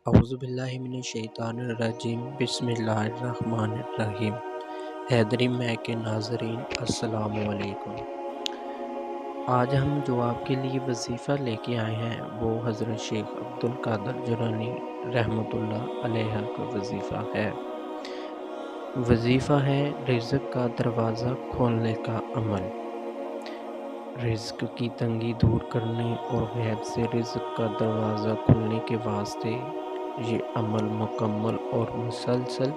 اعوذ باللہ من الشیطان الرجیم بسم اللہ الرحمن الرحیم۔ حیدری میں کے ناظرین السلام علیکم۔ آج ہم جو آپ کے لیے وظیفہ لے کے آئے ہیں وہ حضرت شیخ عبدالقادر جیلانی رحمۃ اللہ علیہ کا وظیفہ ہے۔ وظیفہ ہے رزق کا دروازہ کھولنے کا عمل۔ رزق کی تنگی دور کرنے اور غیب سے رزق کا دروازہ کھلنے کے واسطے یہ عمل مکمل اور مسلسل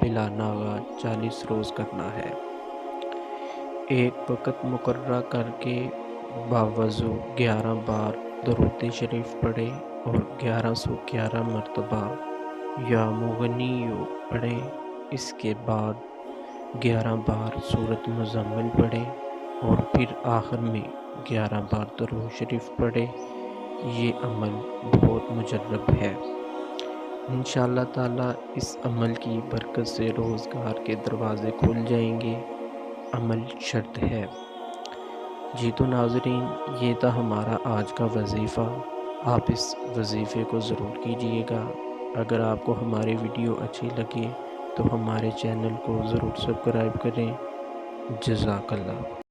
بلا ناغہ 40 روز کرنا ہے۔ ایک وقت مقررہ کر کے باوضو 11 بار درود شریف پڑھے اور 1111 مرتبہ یا مغنیو پڑھے۔ اس کے بعد 11 بار سورۃ مزمل پڑھے اور پھر آخر میں 11 بار درود شریف پڑھے۔ یہ عمل بہت مجرب ہے۔ انشاءاللہ تعالی اس عمل کی برکت سے روزگار کے دروازے کھل جائیں گے۔ عمل شرط ہے۔ جی تو ناظرین، یہ تھا ہمارا آج کا وظیفہ۔ آپ اس وظیفے کو ضرور کیجئے گا۔ اگر آپ کو ہماری ویڈیو اچھی لگے تو ہمارے چینل کو ضرور سبسکرائب کریں۔ جزاک اللہ۔